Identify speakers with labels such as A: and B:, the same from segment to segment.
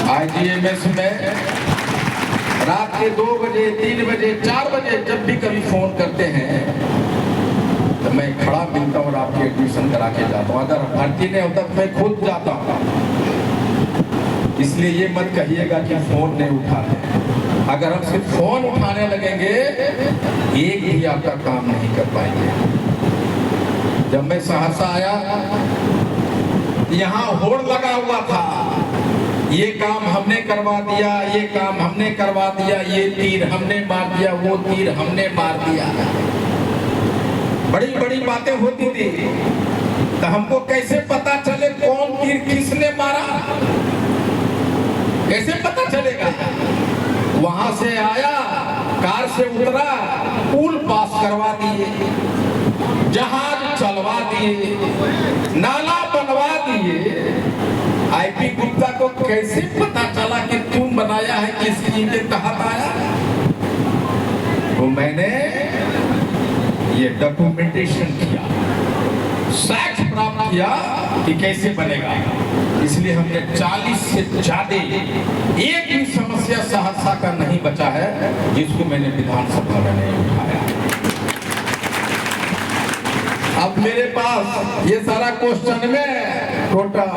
A: IGMS में रात के 2 बजे 3 बजे 4 बजे जब भी कभी फोन करते हैं तो मैं खड़ा मिलता हूँ और आपकी एडमिशन करा के जाता हूँ। अगर भर्ती नहीं होता तो मैं खुद जाता हूँ। इसलिए ये मत कहिएगा कि फोन नहीं उठाते। अगर हम सिर्फ फोन उठाने लगेंगे एक भी आपका काम नहीं कर पाएंगे। जब मैं सहरसा आया यहाँ होड़ लगा हुआ था, ये काम हमने करवा दिया, ये काम हमने करवा दिया, ये तीर हमने मार दिया, वो तीर हमने मार दिया। बड़ी बड़ी बातें होती थी। तो हमको कैसे पता चले कौन तीर किसने मारा? कैसे पता चलेगा? वहां से आया, कार से उतरा, पुल पास करवा दिए, जहाज चलवा दिए, नाला बनवा दिए। आईपी गुप्ता को कैसे पता चला कि तुम बनाया है, किस स्कीम के तहत आया? तो मैंने ये डॉक्यूमेंटेशन किया, साक्ष्य प्राप्त किया कि कैसे बनेगा। इसलिए हमने 40 से ज्यादा एक भी समस्या सहरसा का नहीं बचा है जिसको मैंने विधानसभा में नहीं उठाया। अब मेरे पास ये सारा क्वेश्चन में टोटल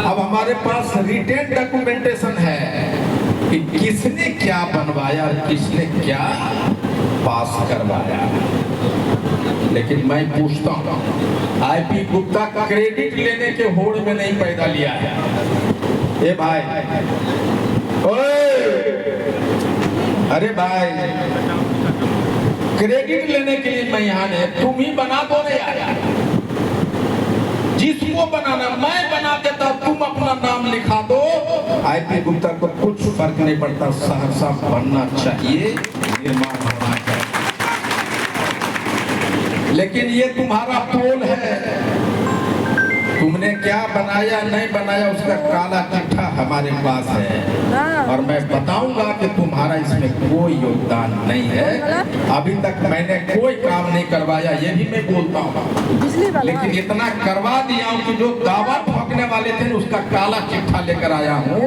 A: अब हमारे पास रिटेन डॉक्यूमेंटेशन है कि किसने क्या बनवाया और किसने क्या पास करवाया। लेकिन मैं पूछता हूँ, आईपी गुप्ता का क्रेडिट लेने के होड़ में नहीं पैदा लिया है। ए भाई, ओए, अरे भाई, क्रेडिट लेने के लिए मैं यहाँ नहीं, तुम ही बना दो रे यार। जिसको बनाना मैं बना देता, तुम अपना नाम लिखा दो। आईपी गुप्ता को कुछ फर्क नहीं पड़ता, सहरसा बनना चाहिए, निर्माण होना चाहिए। लेकिन ये तुम्हारा पोल है, तुमने क्या बनाया नहीं बनाया उसका काला चिट्ठा हमारे पास है और मैं बताऊंगा कि तुम्हारा इसमें कोई योगदान नहीं है। अभी तक मैंने कोई काम नहीं करवाया, ये भी मैं बोलता हूँ। लेकिन इतना करवा दिया हूँ कि जो दावा ठोकने वाले थे उसका काला चिट्ठा लेकर आया हूँ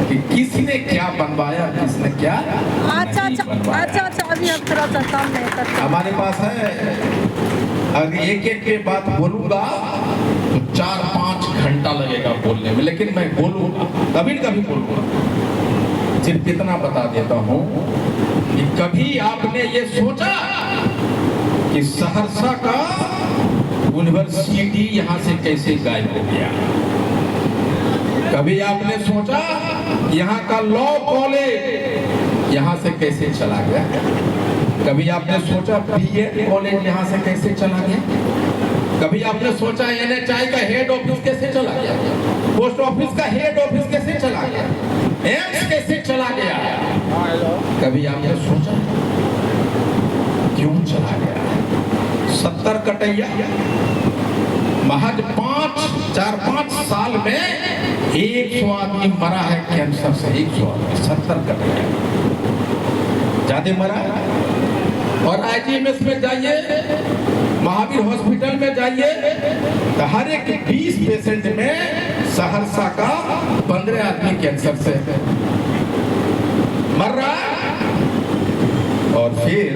A: कि किसने क्या बनवाया, किसने क्या।
B: अच्छा, अभी हम थोड़ा सा काम नहीं करते।
A: हमारे पास है, अगर एक एक के बात बोलूंगा तो 4-5 घंटा लगेगा बोलने में, लेकिन मैं बोलूंगा, कभी कभी बोलूंगा। सिर्फ इतना बता देता हूँ कि कभी आपने ये सोचा कि सहरसा का यूनिवर्सिटी यहाँ से कैसे गायब हो गया? कभी आपने सोचा यहाँ का लॉ कॉलेज यहाँ से कैसे चला गया? कभी आपने सोचा बीएड कॉलेज यहाँ से कैसे चला गया? कभी आपने सोचा NHI का हेड ऑफिस कैसे चला गया? पोस्ट ऑफिस का हेड ऑफिस कैसे चला गया? एम्स कैसे चला गया? कभी आपने सोचा क्यों चला गया? 70 कटैया महज 4-5 साल में 100 आदमी मरा है कैंसर से। 100 आदमी, 70 कटैया ज्यादा मरा। और आईजीएमएस में जाइए, महावीर हॉस्पिटल में जाइए तो हर एक 20 पेशेंट में सहरसा का 15 आदमी कैंसर से मर रहा है। और फिर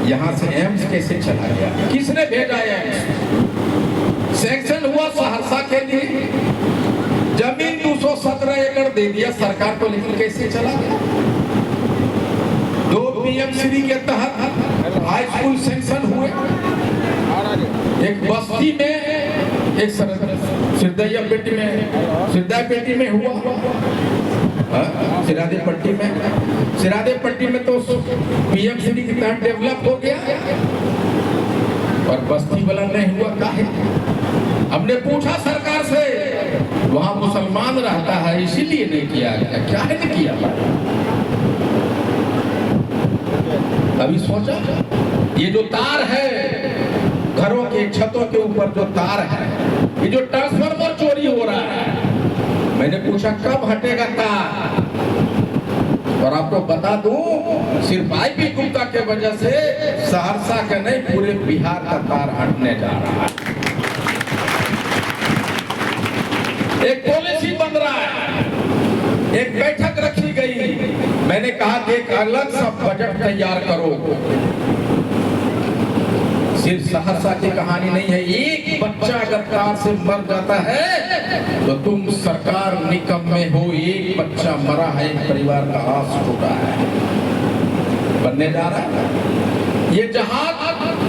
A: यहाँ से एम्स कैसे चला गया? किसने भेजा एम्स? सैंक्शन हुआ सहरसा के लिए, जमीन 217 एकड़ दे दिया सरकार को, लेकिन कैसे चला गया? 2 पीएमसीडी के तहत हाई स्कूल सैंक्शन हुए, एक बस्ती में, एक सिरदैपेटी में हुआ, सिरादेपट्टी में तो पीएमसीडी के तहत डेवलप हो गया और बस्ती वाला नहीं हुआ। काहे? हमने पूछा सरकार से, वहां मुसलमान रहता है इसीलिए नहीं किया गया। क्या है नहीं किया? अभी सोचा ये जो तार है घरों के छतों के ऊपर जो तार है, ये जो ट्रांसफार्मर चोरी हो रहा है, मैंने पूछा कब हटेगा तार? और आपको बता दूं, सिर्फ आईपी गुप्ता के वजह से सहरसा के नहीं पूरे बिहार का तार हटने जा रहा है। एक पॉलिसी बन रहा है एक बैठक रखी गई, मैंने कहा कि एक अलग सा बजट तैयार करो। सिर्फ सहरसा की कहानी नहीं है, एक बच्चा अगर कार से मर जाता है तो तुम सरकार निकम्मे हो। एक बच्चा मरा है, एक परिवार का आस टूटा है, बनने जा रहा है। ये जहाज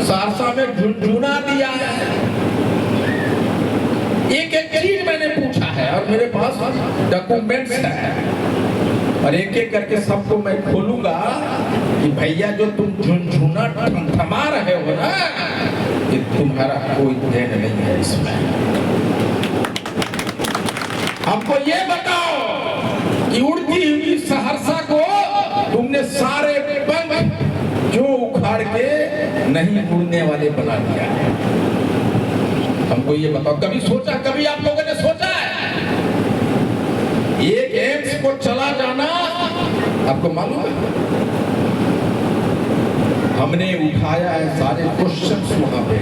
A: सहरसा में झुनझुना दिया है। एक एक चीज मैंने पूछा है और मेरे पास डॉक्यूमेंट्स है, और एक एक करके सबको मैं खोलूंगा कि भैया जो तुम झुनझुना थमा रहे हो ना, ये तुम्हारा कोई देन नहीं है इसमें। हमको ये बताओ कि उड़ती हुई सहरसा को तुमने सारे पंख जो उखाड़ के नहीं उड़ने वाले बना दिया है। हमको ये बताओ, कभी सोचा, कभी आप लोगों ने सोचा है एक एम्स को चला जाना? आपको मालूम है हमने उठाया है सारे क्वेश्चंस वहां पे।